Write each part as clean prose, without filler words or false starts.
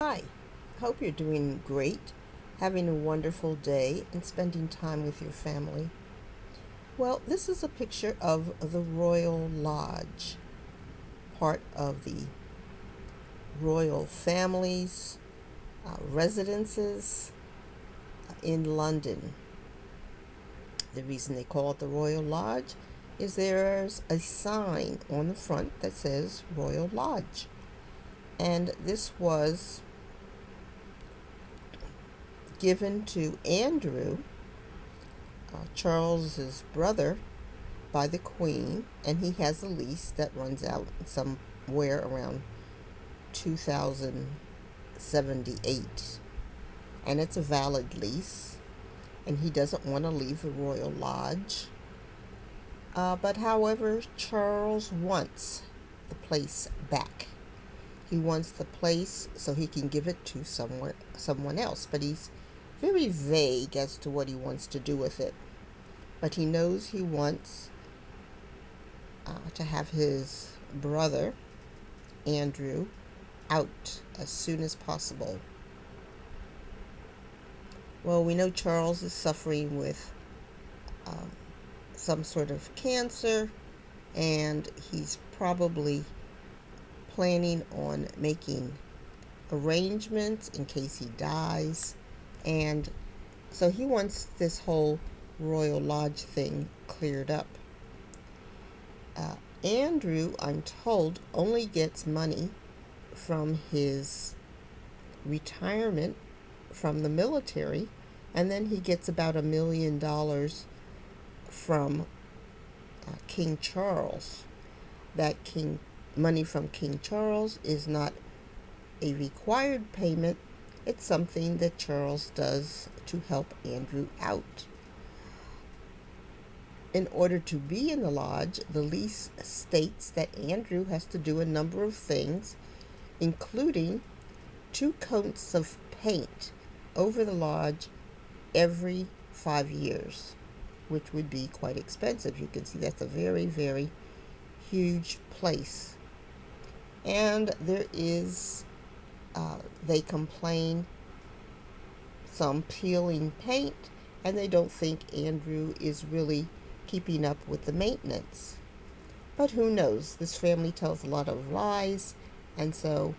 Hi, hope you're doing great, having a wonderful day, and spending time with your family. Well, this is a picture of the Royal Lodge, part of the royal family's residences in London. The reason they call it the Royal Lodge is there's a sign on the front that says Royal Lodge. And this was given to Andrew, Charles's brother, by the Queen, and he has a lease that runs out somewhere around 2078. And it's a valid lease, and he doesn't want to leave the Royal Lodge. But however, Charles wants the place back. He wants the place so he can give it to someone else, but he's very vague as to what he wants to do with it. But he knows he wants to have his brother, Andrew, out as soon as possible. Well, we know Charles is suffering with some sort of cancer, and he's probably planning on making arrangements in case he dies. And so he wants this whole Royal Lodge thing cleared up. Andrew, I'm told, only gets money from his retirement from the military, and then he gets about $1 million from King Charles. That money from King Charles is not a required payment. It's something that Charles does to help Andrew out. In order to be in the lodge, the lease states that Andrew has to do a number of things, including 2 coats of paint over the lodge every 5 years, which would be quite expensive. You can see that's a very, very huge place. And there is, they complain, some peeling paint, and they don't think Andrew is really keeping up with the maintenance. But who knows? This family tells a lot of lies, and so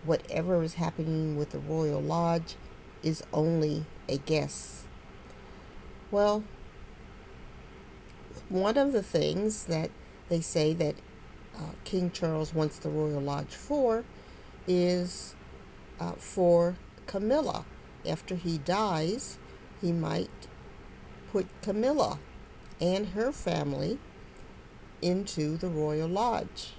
whatever is happening with the Royal Lodge is only a guess. Well, one of the things that they say that King Charles wants the Royal Lodge for is for Camilla. After he dies, he might put Camilla and her family into the Royal Lodge.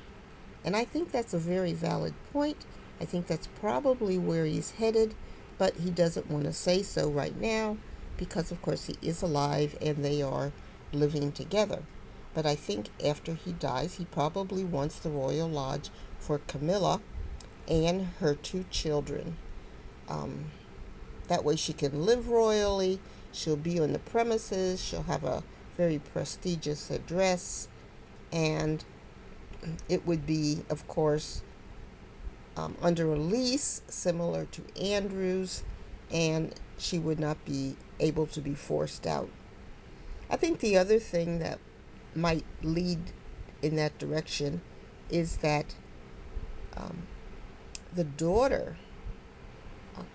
And I think that's a very valid point. I think that's probably where he's headed, but he doesn't want to say so right now because, of course, he is alive and they are living together. But I think after he dies, he probably wants the Royal Lodge for Camilla and her 2 children. That way she can live royally, she'll be on the premises, she'll have a very prestigious address, and it would be, of course, under a lease similar to Andrew's, and she would not be able to be forced out. I think the other thing that might lead in that direction is that the daughter,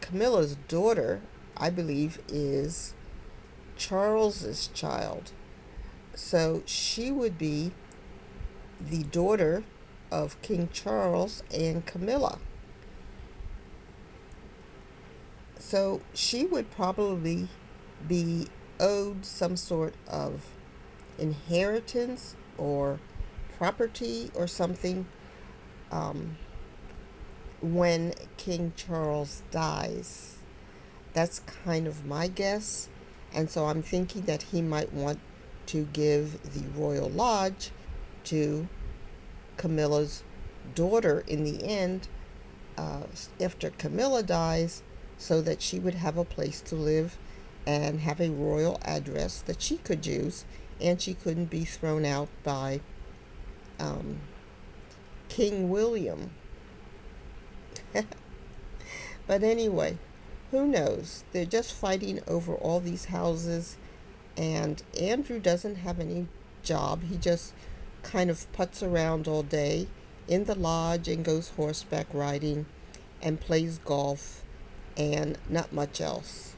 Camilla's daughter, I believe, is Charles's child. So she would be the daughter of King Charles and Camilla. So she would probably be owed some sort of inheritance or property or something when King Charles dies. That's kind of my guess. And so I'm thinking that he might want to give the Royal Lodge to Camilla's daughter in the end, after Camilla dies, so that she would have a place to live and have a royal address that she could use, and she couldn't be thrown out by King William. But anyway, who knows? They're just fighting over all these houses, and Andrew doesn't have any job. He just kind of puts around all day in the lodge and goes horseback riding and plays golf and not much else.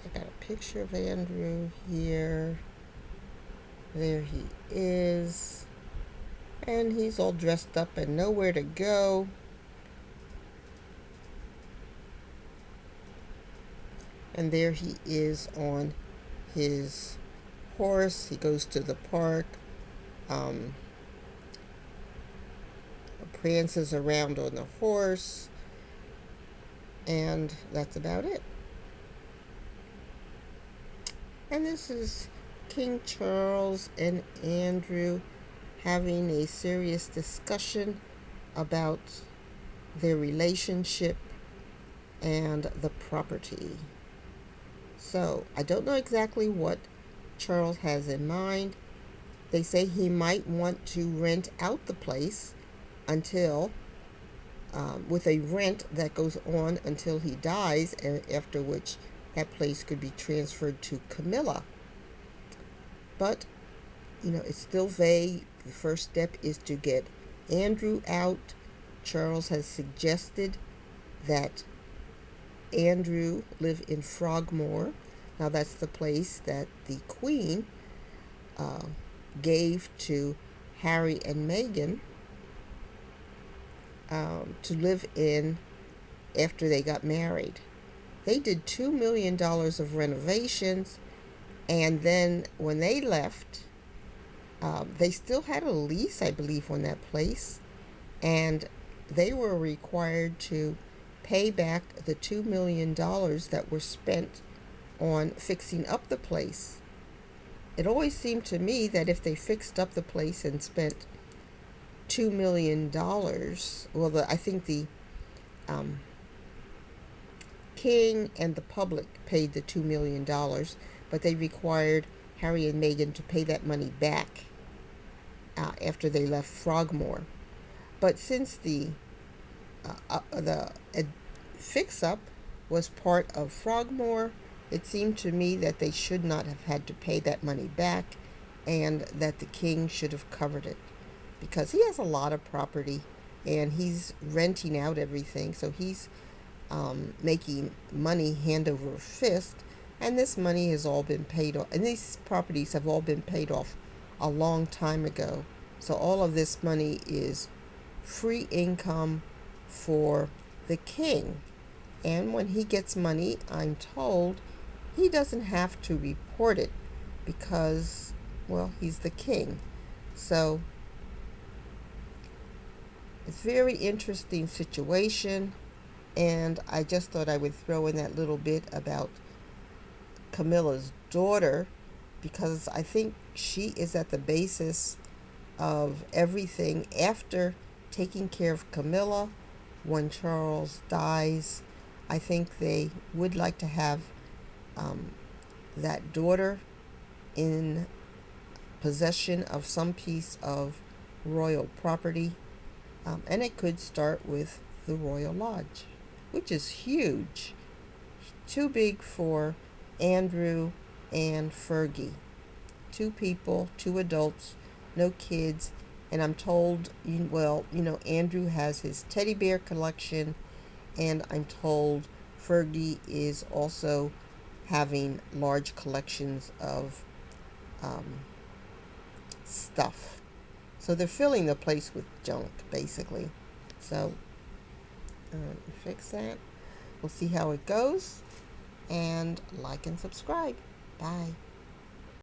I got a picture of Andrew here. There he is. And he's all dressed up and nowhere to go. And there he is on his horse. He goes to the park, prances around on the horse, and that's about it. And this is King Charles and Andrew having a serious discussion about their relationship and the property. So I don't know exactly what Charles has in mind. They say he might want to rent out the place until, with a rent that goes on until he dies, and after which that place could be transferred to Camilla. But, it's still vague. The first step is to get Andrew out. Charles has suggested that Andrew live in Frogmore. Now that's the place that the Queen gave to Harry and Meghan to live in after they got married. They did $2 million of renovations, and then when they left, they still had a lease, I believe, on that place, and they were required to pay back the $2 million that were spent on fixing up the place. It always seemed to me that if they fixed up the place and spent $2 million, I think the king and the public paid the $2 million, but they required Harry and Meghan to pay that money back after they left Frogmore. But since the fix-up was part of Frogmore, it seemed to me that they should not have had to pay that money back, and that the king should have covered it, because he has a lot of property and he's renting out everything, so he's making money hand over fist, and this money has all been paid off, and these properties have all been paid off a long time ago. So all of this money is free income for the king. And when he gets money, I'm told he doesn't have to report it because, well, he's the king. So it's a very interesting situation, and I just thought I would throw in that little bit about Camilla's daughter, because I think she is at the basis of everything. After taking care of Camilla, when Charles dies, I think they would like to have that daughter in possession of some piece of royal property, and it could start with the Royal Lodge, which is huge, too big for Andrew and Fergie. 2 people, 2 adults, no kids, and I'm told, Andrew has his teddy bear collection, and I'm told Fergie is also having large collections of stuff. So they're filling the place with junk, basically. So, fix that. We'll see how it goes, and like and subscribe. Bye.